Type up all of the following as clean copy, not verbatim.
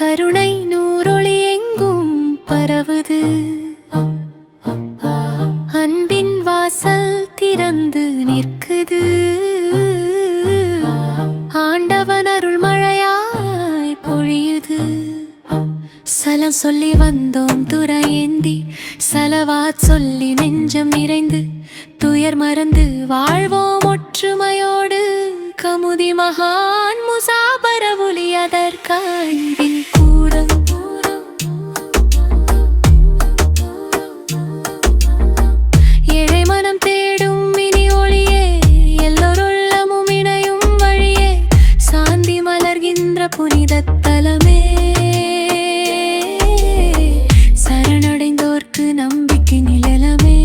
கருணை நூறொளி எங்கும் பரவுது. அன்பின் வாசல் திறந்து நிற்குது. ஆண்டவன் அருள் மழையாய் பொழியுது. சலம் சொல்லி வந்தோம் துரையேந்தி, சலவாத் சொல்லி நெஞ்சம் நிறைந்து, துயர் மறந்து வாழ்வோம் ஒற்றுமையோடு. கமுதி மகான் முசாபர ஒலி அதற்காய்வின் கூடம். ஏழை மனம் தேடும் மினி ஒளியே, எல்லோருள்ளமும் இணையும் வழியே, சாந்தி மலர்கின்ற புனித தலமே, சரணடைந்தோர்க்கு நம்பிக்கை நிழலமே.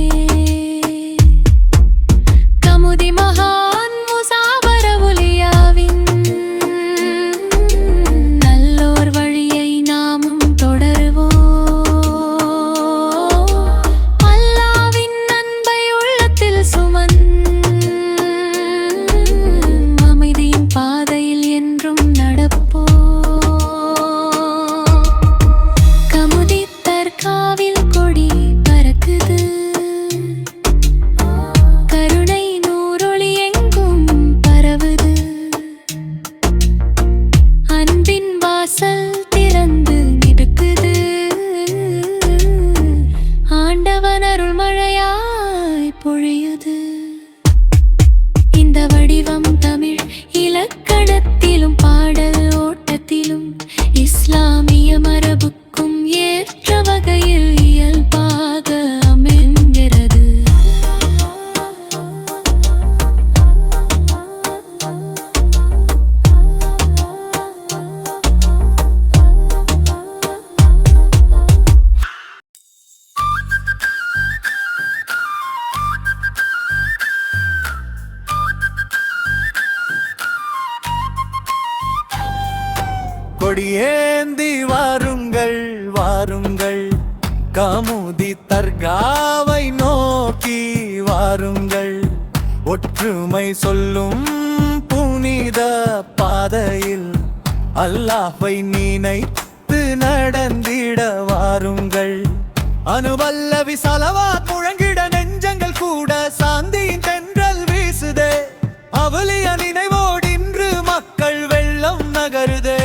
கமுதி மகான் முசாபர ஒலியாவின் நல்லோர் வழியை நாமும் தொடருவோம். அல்லாவின் அன்பை உள்ளத்தில் அமைதியின் பாதையில் என்றும் நடப்போம். கமுதி தர்காவில் கொடி பறக்குது. கருணை நூறொளி எங்கும் பரவுது. அன்பின் வாசல் திறந்து நிற்குது. ஆண்டவன் அருள் மழையாய் பொழியுது. இந்த வடிவம் தமிழ் இலக்கணத்திலும் பாடல் ஓட்டத்திலும் இஸ்லாமிய மரபுக்கும் ஏற்ற வகையில் இயல்பாக அமைகிறது. கொடியேந்தி வாருங்கள் வாருங்கள், கமுதி தர்காவை நோக்கி வாருங்கள். ஒற்றுமை சொல்லும் புனித பாதையில் அல்லாஹ்வை நினைத்து நடந்திட வாருங்கள். அனுபல்லவி சலவாத் முழங்கிட நெஞ்சங்கள் கூட சாந்தியின் தென்றல் வீசுதே. அவலிய நினைவோடு இன்று மக்கள் வெள்ளம் நகருதே.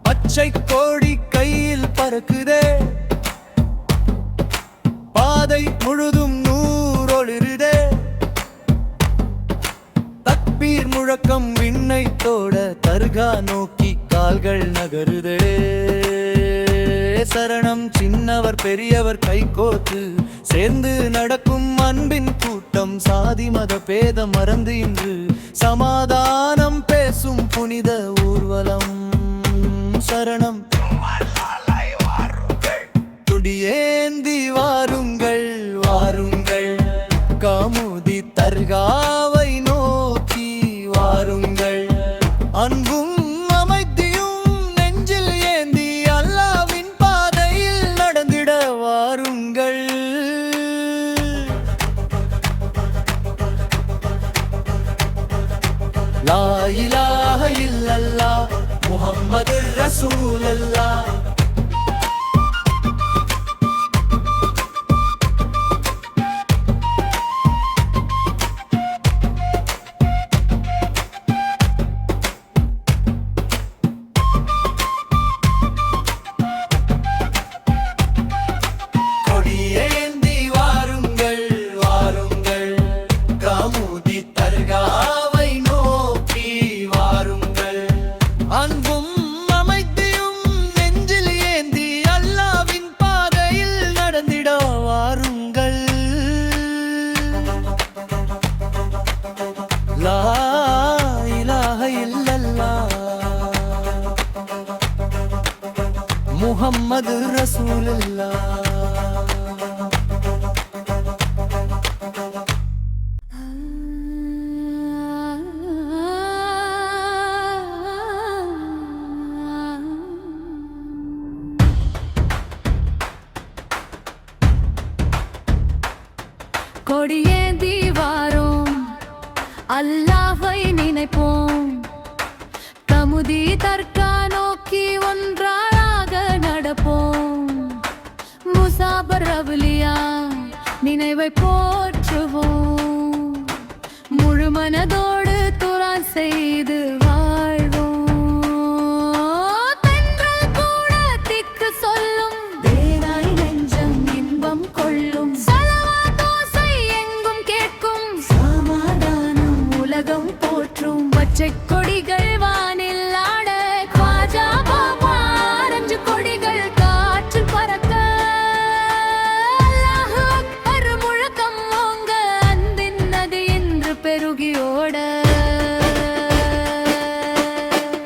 பச்சை கோடி கையில் பறக்குதே. பாதை முழுதும் நூறொளிருதே. தக்பீர் முழக்கம் விண்ணை தோட தர்கா நோக்கி கால்கள் நகருதே. சரணம் சின்னவர் பெரியவர் கைகோத்து சேர்ந்து நடக்கும் அன்பின் கூட்டம். சாதி மத பேதம் மறந்து இன்று சமாதானம் பேசும் புனித ஊர்வலம். சரணம் துடியேந்தி வாருங்கள் வாருங்கள், கமுதி தர்காவை நோக்கி வாருங்கள். அன்பும் அமைதியும் நெஞ்சில் ஏந்தி அல்லாவின் பாதையில் நடந்திட வாருங்கள். லா இலாஹ இல்லல்லாஹ் முஹம்மதுர் ரசூலுல்லாஹ். கொடியேந்தி வாருங்கள் வாருங்கள், கமுதி தர்காவை நோக்கி வாருங்கள். அன்பும் அமைதியும் நெஞ்சில் ஏந்தி அல்லாவின் பாதையில் நடந்திட வாருங்கள். லா இலாஹ இல்லல்லாஹ் முஹம்மது ரசூலுல்லாஹ். அல்லாஹ்வை நினைப்போம் கமுதி தர்கா நோக்கி ஒன்றாக நடப்போம் முசாபர் அவுலியா நினைவை போற்றுவோம் முழு மனதோடு துரான் செய்து வாழ்வோம் தென்றல் கூட திக்கு சொல்லும் தேனாய் நெஞ்சம் இன்பம் கொள்ளும் ஸலவாத் ஓசை எங்கும் கேட்கும் சமாதானம் உலகம் போற்றும் பச்சை கொடிகள் வானில் ஆட ख्वाजा பாபா அரஞ்சு கொடிகள் காற்றில் பறக்க அல்லாஹ் அக்பர் முழக்கம் ஓங்க அன்பின் நதி என்று பெருகி ஓட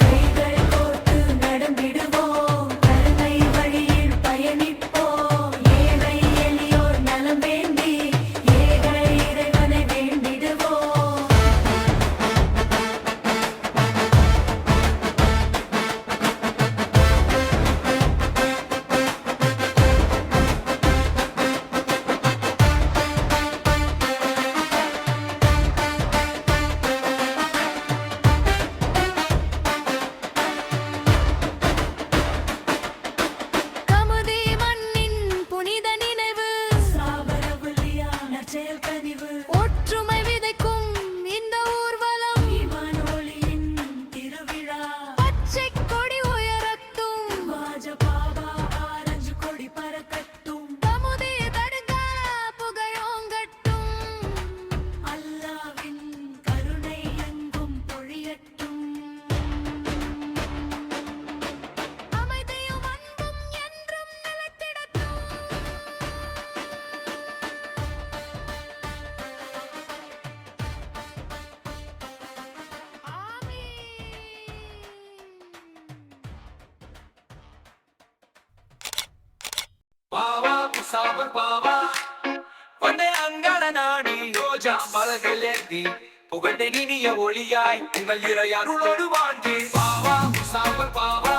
கைகள் கோர்த்து நடந்திடுவோம் கருணை வழியில் பயணிப்போம் ஏழை எளியோர் நலம் வேண்டி ஏழை இறைவனை வேண்டிடுவோம் கமுதி மண்ணின் புனித நினைவு ஒற்றுமை விதைக்கும் இந்த ஊர்வலம் ஒளியின் திருவிழா பச்சை கொடி உயரட்டும் பாபா ஆரஞ்சு கொடி பறக்கட்டும் கமுதி தர்கா புகழோங்கட்டும் அல்லாஹ்வின் கருணை எங்கும் பொழியட்டும் அமைதியும் அன்பும் என்றும் நிலைத்திடட்டும் பாவா முசாபர் பாவா பொன்னை அங்காள நாடி ரோஜா மலர்கள் ஏந்தி புகழ்ந்த இனிய ஒளியாய் உங்கள் இறை அருளோடு வாழ்ந்து பாவா முசாபர் பாவா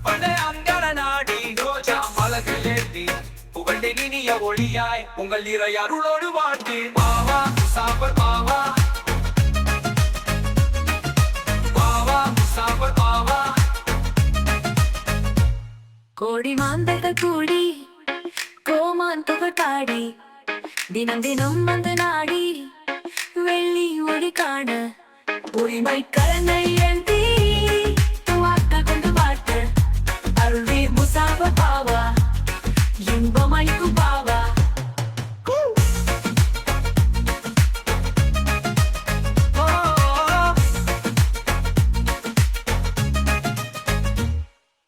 பொன்னை அங்காள நாடி ரோஜா மலர்கள் ஏந்தி புகழ்ந்த இனிய ஒளியாய் உங்கள் இறை அருளோடு வாழ்ந்து பாவா முசாபர் பாவா பாவா முசாபர் பாவா கோடி மாந்தர்கள் கூடி கோமான் புகழ் பாடி தினம் தினம் வந்து நாடி வெள்ளி ஒளி காண உரிமை கரனை ஏந்தி துவாக்க கொண்டு வாட்ட அருள்வீர் முசாபர் பாவா இன்பமைக்கும் பாவா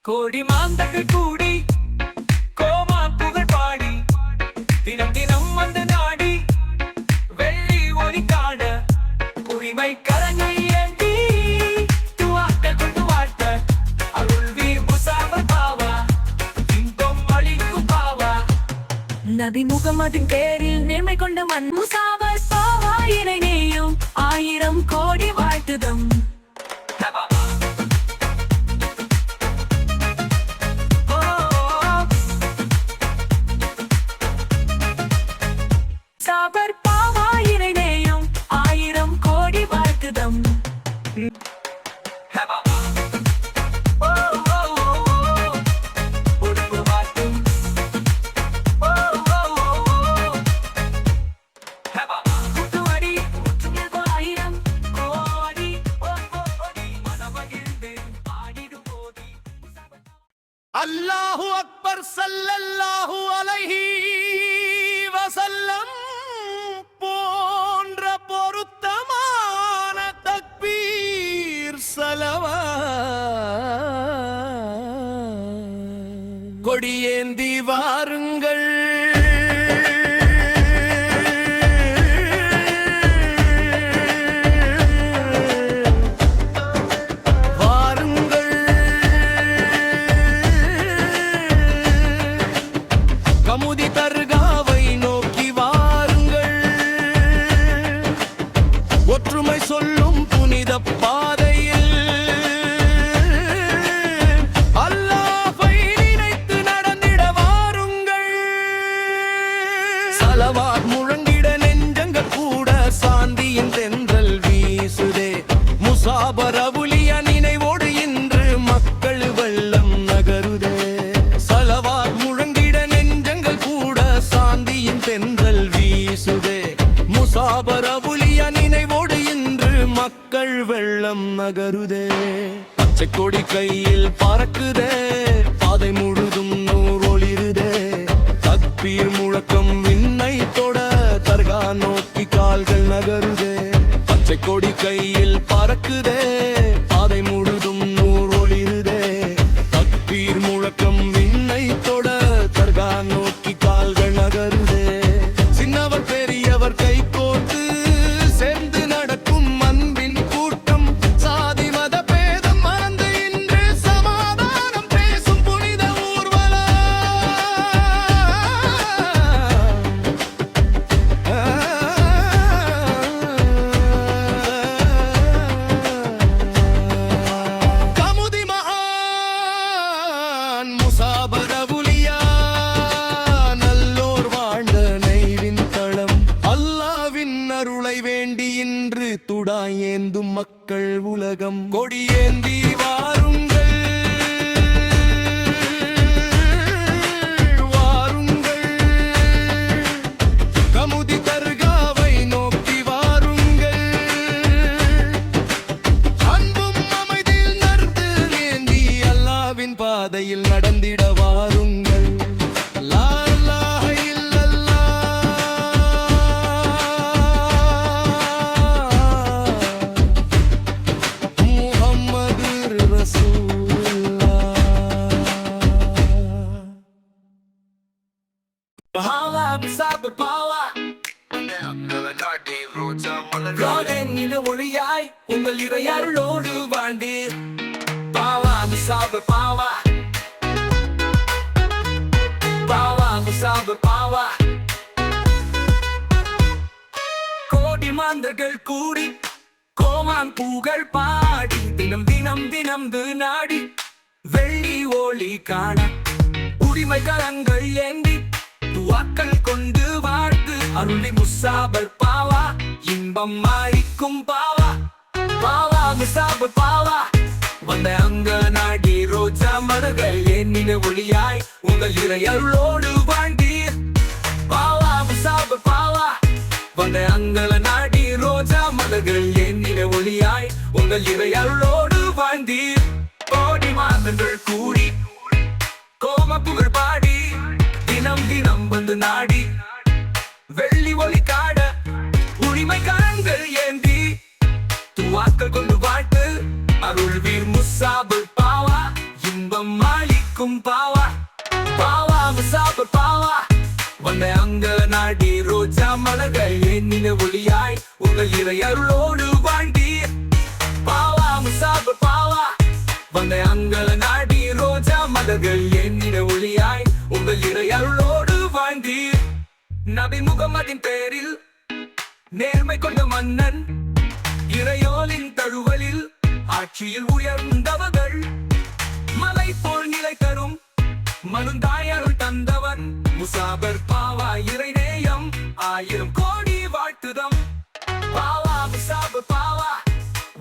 கோடி மாந்தர்கள் கூடி கோமான் புகழ் பாடி தினம் தினம் வந்து நாடி வெள்ளி ஒளி காண உரிமை கரனை ஏந்தி துவாக்க கொண்டு வாட்ட அருள்வீர் முசாபர் பாவா இன்பம் அளிக்கும் பாவா நபி முகமதின் பேரில் நேர்மை கொண்ட மண் முசாபர் பாவா இறை நேயும் 1000 கோடி வாழ்த்துதம் சாபர் பாவா இறை நேயும் 1000 கோடி வாழ்த்துதம் அல்லாஹு அக்பர் ஸல்லல்லாஹு அலைஹி வஸல்லம் போன்ற பொருத்தமான தக்பீர் ஸலவாத் கொடியேந்தி வாருங்கள் கமுதி தர்காவை நோக்கி வாருங்கள் ஒற்றுமை சொல்லும் புனித பாதையில் அல்லாஹ்வை நினைத்து நடந்திட வாருங்கள் ஸலவாத் முழங்கிட நெஞ்சங்கள் கூட சாந்தியின் தென்றல் மக்கள் வெள்ளம் நகருதே பச்சை கொடி கையில் பறக்குதே பாதை முழுதும் நூறு ஒளிருதே தக்பீர் முழக்கம் விண்ணை தொட தர்கா நோக்கி கால்கள் நகருதே பச்சை கொடி கையில் பறக்குதே பாதை முழுதும் நூறு ஒளிருதே தக்பீர் முழக்கம் விண்ணை தொட தர்கா நோக்கி கால்கள் நகருதே சின்னவர் பெரியவர் கை கோர்த்து சேர்ந்து நடக்கும் அன்பின் கூட்டம் சாதி மத பேதம் மறந்து இன்று சமாதானம் பேசும் புனித ஊர்வலம் கமுதி மகான் முசாபர் அவுலியா நல்லோர் வாழ்ந்த நெய்வின் தளம் அல்லாவின் அருளை வேண்டி இன்று துடாய் ஏந்தும் மக்கள் உலகம் கொடியேந்தி வாருங்கள் வாருங்கள் கமுதி தர்காவை நோக்கி வாருங்கள் அன்பும் அமைதியில் நர்ந்து ஏந்தி அல்லாவின் பாதையில் நடந்திட வாருங்கள் லா இலாஹ இல்லல்லாஹ் முஹம்மதுர் ரசூலுல்லாஹ் Pahala Musabar Pawa நில ஒளியாய் உங்கள் இறையருளோடு வாழ்ந்தீர் பாவா முசாபர் பாவா பாவா முசாபர் பாவா கோடி மாந்தர்கள் கூடி கோமான் பூகள் பாடி தினம் தினம் தினம் நாடி வெள்ளி ஒளி காண உரிமை கரங்கள் ஏந்தி துவாக்கள் கொண்டு வாழ்த்து அருளி முசாபர் பாவா இன்பம் மாறிக்கும் பாவா பாவா முசாபர் பாவா வந்த அங்க நாடி ரோஜா மலர்கள் எண்ணின ஒளியாய் உங்கள் இறையருளோடு வாழ்ந்தீர் பாவா முசாபர் பாவா வந்த அங்கல நாடி ரோஜா மலர்கள் எண்ணின ஒளியாய் உங்கள் இறையருளோடு வாழ்ந்தீர் கோடி மாதங்கள் கூடி கோம புகழ் பாடி தினம் தினம் வந்து நாடி வெள்ளி ஒளி காட உரிமை கரங்கள் ஏந்தி துவாக்கள் கொண்டு வாழ்த்து அருள் வீர் முசாபர் பாவா இன்பம் மாளிக்கும் பாவா பாவா முசாபர் பாவா வந்த அங்க நாடி ரோஜா மலர்கள் எண்ணின ஒளியாய் உங்கள் இறையருளோடு வாழ்ந்தீர் பாவா முசாபர் பாவா வந்த அங்கல நாடி ரோஜா மலர்கள் எண்ணின ஒளியாய் உங்கள் இறையருளோடு வாழ்ந்தீர் நபி முகமதின் பேரில் நேர்மை கொண்ட மன்னன் இறையோலின் தழுவலில் ஆட்சியில் உயர்ந்தவர்கள் மலை போல் நிலை தரும் மனுந்தாயருள் தந்தவன் முசாபர் பாவா இறை நேயம் 1000 கோடி வாழ்த்துதம் பாவா முசாபர் பாவா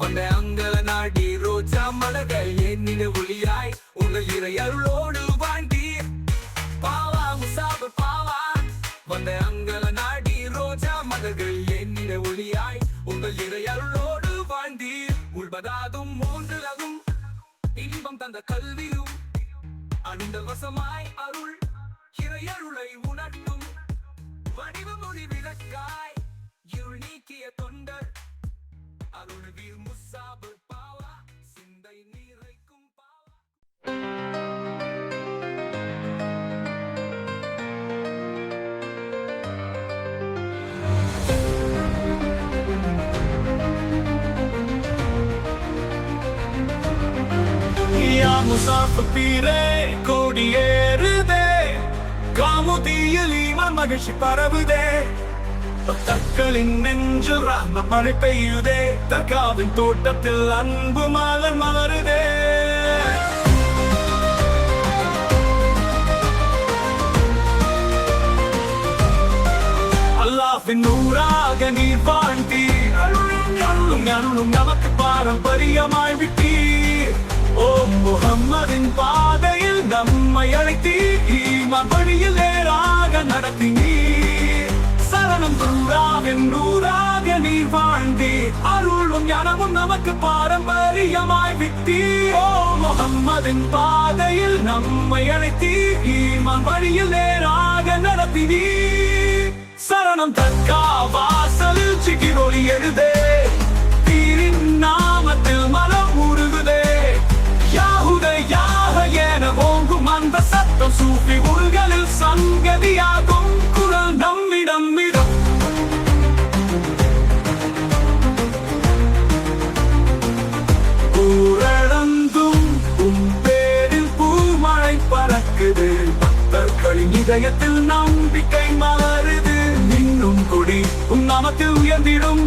வந்த அங்கல நாடி ரோஜா மலர்கள் எண்ணின ஒளியாய் உங்கள் இறையருளோடு வாழ்ந்தீர் பாவா முசாபர் பாவா வந்த அங்கல நாடி ரோஜா மலர்கள் எண்ணின ஒளியாய் உங்கள் இறையருளோடு வாழ்ந்தீர் உள்பதாதும் மூன்றுலகும் இன்பம் தந்த கல்வியும் அணிந்த வசமாய் அருள் இறையருளை உணர்த்தும் வடிவமொழி விளக்காய் இருள் நீக்கிய தொண்டர் அருள் வீர் முசாபர் பாவா சிந்தை நீரைக்கும் பாவா யா முசாஃபிர் பீரே கொடியேறுதே காமுதியில் ஈமான் மகிழ்ச்சி பரவுதே பக்தர்களின் நெஞ்சில் ரஹ்ம மழை பெய்யுதே தர்காவின் தோட்டத்தில் அன்பு மலர் மலருதே அல்லாஹ்வின் நூறாக நீர் வாழ்ந்தீர் அருளும் அருளும் நமக்கு பாரம்பரியமாய் விட்டீர் ஓ முஹம்மதின் பாதையில் நம்மை அழைத்தீர் ஈமான் வழியில் நேராக நடத்தினீர் சரணம் நூறாக நூறாக நீ வாழ்ந்தி அருளும் ஞானமும் நமக்கு பாரம்பரியமாய் விட்டி ஓ முகம்மதின் பாதையில் நம்மை அழைத்தி ஈமான் வழியில் நேராக நடத்தினி சரணம் தற்கா வாசலில் சிக்கிரொலி எழுதே தீரின் நாமத்தில் மனம் உருகுதே யாஹுதையாக என ஓங்கும் அந்த சத்தம் சூஃபி ஊர்களில் சங்கதியாகும் குரல் நம்மிடம் இடம் ஊரடந்தும் பேரில் பூமழை பறக்குது பக்தர்களின் இதயத்தில் நம்பிக்கை மலருது இன்னும் கொடி நாமத்தில் உயர்ந்திடும்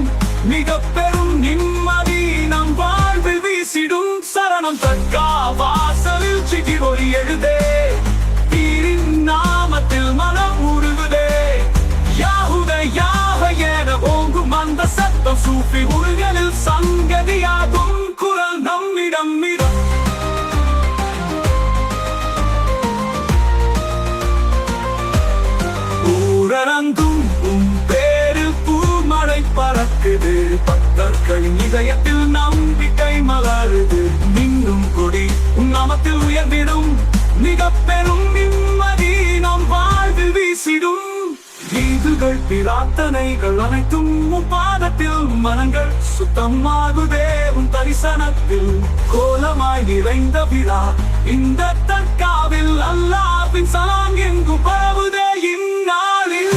மிக பெரும் நிம்மதி நம் வாழ்வில் வீசிடும் சரணம் தற்கா வாசலில் சிகிரொலி எழுதே தீரின் நாமத்தில் மனம் உருகுதே யாஹுதையாக என ஓங்கும் அந்த சத்தம் சூஃபி ஊர்களில் சங்கதியாகும் குரல் நம்மிடம் இடம் ஊரடங்கும் பேரில் பூமழை பறக்குது பக்தர்களின் இதயத்தில் நம்பிக்கை மலருது மின்னும் கொடி நாமத்தில் உயர்ந்திடும் மிக பெரும் நிம்மதி நம் வாழ்வில் வீசிடும் வீதுகள் பிரார்த்தனைகள் அனைத்தும் பாதத்தில் மனங்கள் சுத்தமாகுதே உன் தரிசனத்தில் கோலமாய் நிறைந்த விழா இந்த தற்காவில் அல்லாஹ்வின் சலாம் எங்கும் பரவுதே இந்நாளில்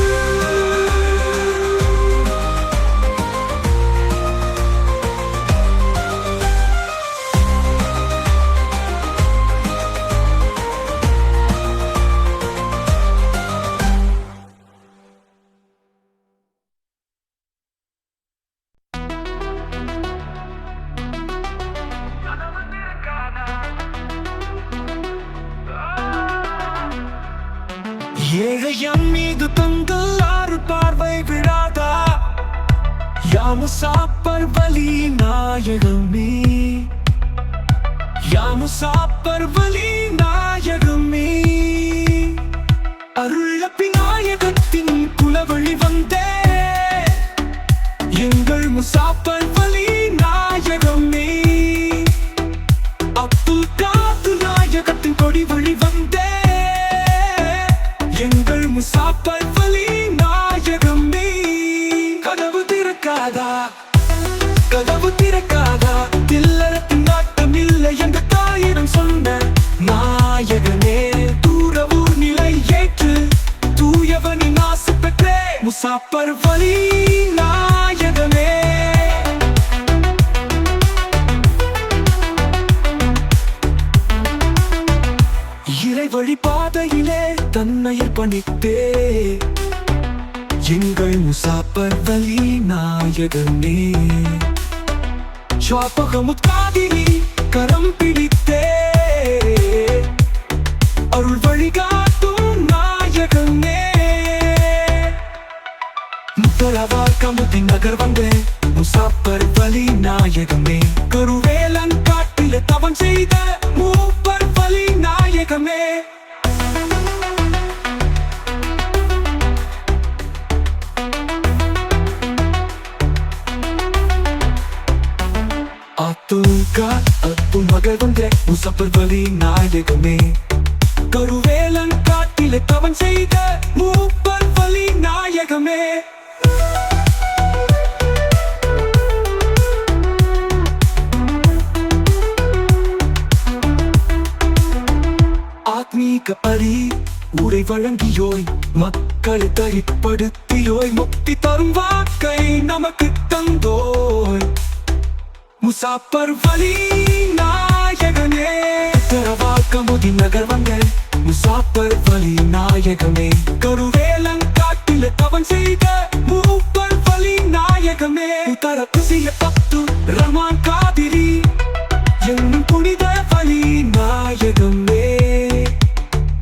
ஏழையம் மீது தந்து ஆறு பார்வை விழாதா யாமுசாப்பர் வலி நாயகமே யாமுசாப்பர் வலி நாயகமே அருளப்பி நாயகத்தின் குலவழி வந்தே எங்கள் முசாப்பர் வலி நாயகமே அப்துல் காது நாயகத்தின் கொடி வழி வந்தே எங்கள் முசாப்பர் வலி நாயகமே கதவு திறக்காதா கதவு திறக்காதா தில்லறத்தின் நாட்டம் இல்லை என்ற தாயிடம் சொன்ன நாயகனே தூரவூர் நிலை ஏற்று தூயவனின் ஆசை பெற்றே முசாப்பர் வலி நாயகமே இறை வழிபாதையிலே தன்னை அர்ப்பணித்தே எங்கள் முசாப்பர் வலி நாயகனே ஷாபகமுத்காதிரி கரம் பிடித்தே அருள் வழிகாட்டும் நாயகனே முத்தரவார் கமுதின் நகர் வந்தே முசாப்பர் வலி நாயகமே கருவேலன் காட்டில தவம் செய்த மூப்பர் வலி நாயகமே அத்துல் மகள் வந்தே முசாப்பர் வலி நாயகமே கருவேலன் காட்டில தவம் செய்த மூப்பர் வலி நாயகமே ஆத்மீக பரி உரை வழங்கியோய் மக்களை தரிப்படுத்தியோய் முக்தி தரும் வாக்கை நமக்கு தந்தோய் முசாப்பர் வலி நாயகனே தரவாக்கமுதி நகர் வந்தே முசாப்பர் வலி நாயகமே கருவேலன் காட்டில தவன் செய்த மூப்பர் வலி நாயகமே தரப்பு செய்ய பத்து ரமான் காதிரி என்னும் புனித வலி நாயகமே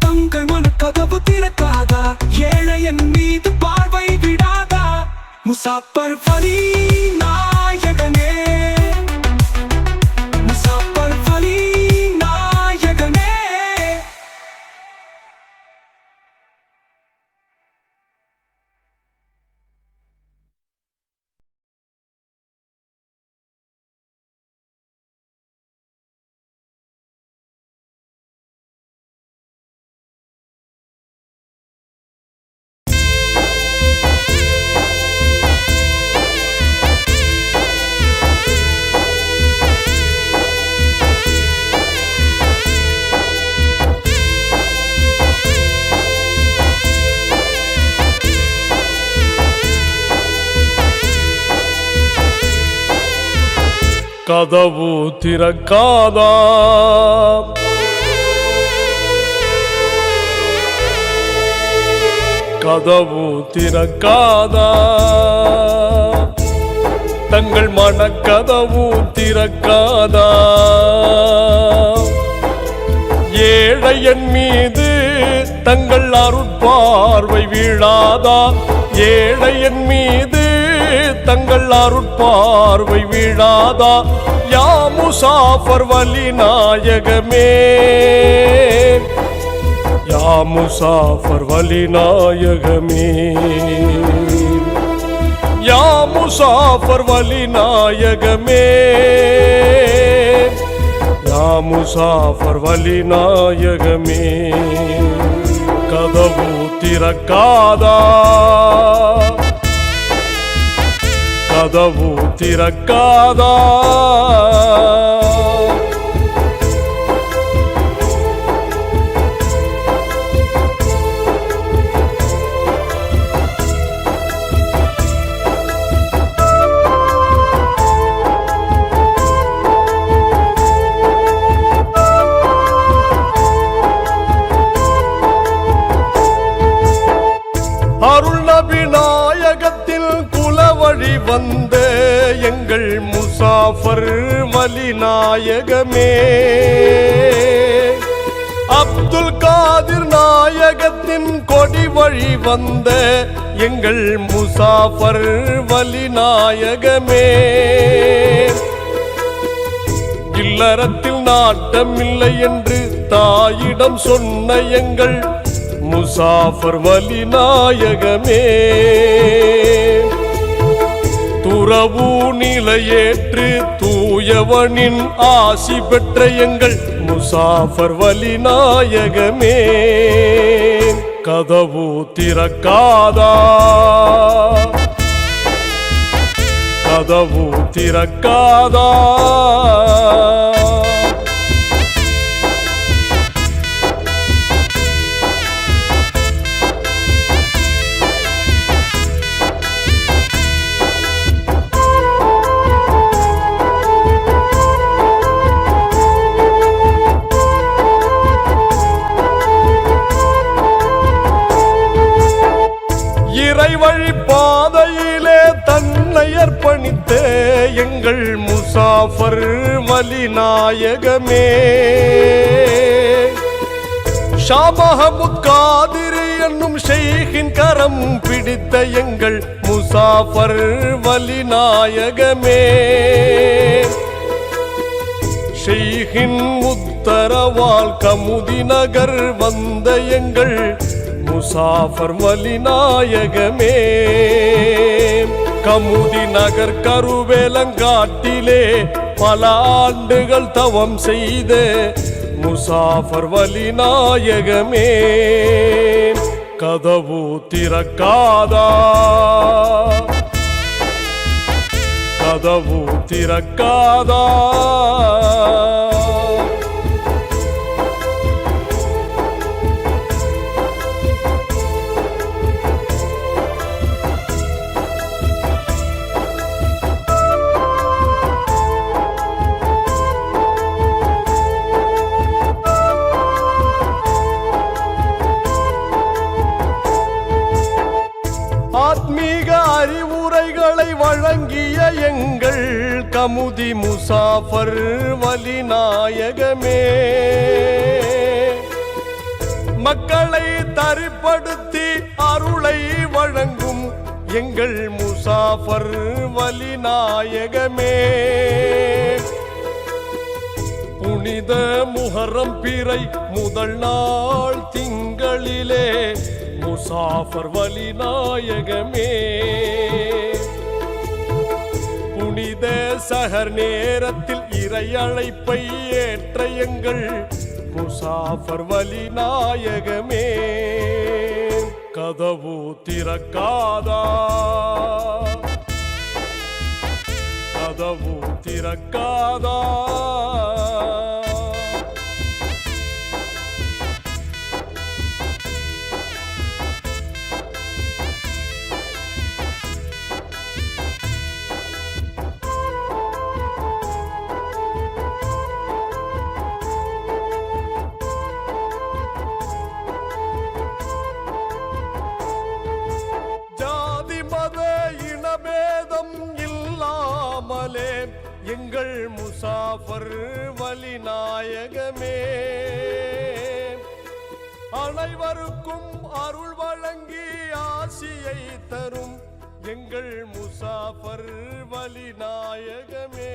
தங்கள் மன கதவு திறக்காதா ஏழையன் மீது பார்வை விடாதா முசாப்பர் வலி நாயகனே கதவு திறக்காதா கதவு திறக்காதா தங்கள் மனக்கதவு திறக்காதா ஏழையன் மீது தங்கள் அருட்பார்வை வீழாதா ஏழையன் மீது தங்கள் அருட்பார்வை வீழாதா யா முசாஃபர் வலி நாயகமே யா முசாஃபர் வலி நாயகமே யா முசாஃபர் வலி நாயகமே யா முசாஃபர் வலி நாயகமே கதவு திறக்காதா கதவு திறக்காதா அருள் நபி நாயகத்தில் குலவழி வந்த எங்கள் முசாஃபர் வலி நாயகமே அப்துல் காதிர் நாயகத்தின் கொடி வழி வந்த எங்கள் முசாஃபர் வலி நாயகமே இல்லறத்தில் நாட்டம் இல்லை என்று தாயிடம் சொன்ன எங்கள் முசாஃபர் வலி நாயகமே துறவு நிலையேற்று தூயவனின் ஆசி பெற்ற எங்கள் முசாஃபர் வலி நாயகமே கதவு திறக்காதா கதவு திறக்காதா இறைவழி பாதையிலே தன்னை அர்ப்பணித்த எங்கள் முசாஃபர் வலி நாயகமே ஷா மஹமூத் காதிரி என்னும் ஷேக்கின் கரம் பிடித்த எங்கள் முசாஃபர் வலி நாயகமே ஷேக்கின் உத்தரவால் கமுதி நகர் வந்த எங்கள் முசாஃபர் வலி நாயகமே கமுதி நகர் கருவேலங்காட்டிலே பல ஆண்டுகள் தவம் செய்த முசாஃபர் வலி நாயகமே கதவு திறக்காதா கதவு திறக்காதா ஆத்மீக அறிவுரைகளை வழங்கிய எங்கள் கமுதி முசாஃபர் வலி நாயகமே மக்களை தரிப்படுத்தி அருளை வழங்கும் எங்கள் முசாஃபர் வலி நாயகமே புனித முஹர்ரம் பிறை முதல் நாள் திங்களிலே முசாஃபர் வலி நாயகமே புனித சஹர் நேரத்தில் இறை அழைப்பை ஏற்ற எங்கள் முசாஃபர் வலி நாயகமே கதவு திறக்காதா கதவு திறக்காதா எங்கள் முசாஃபர் வலிநாயகமே அனைவருக்கும் அருள் வழங்கி ஆசியை தரும் எங்கள் முசாஃபர் வலிநாயகமே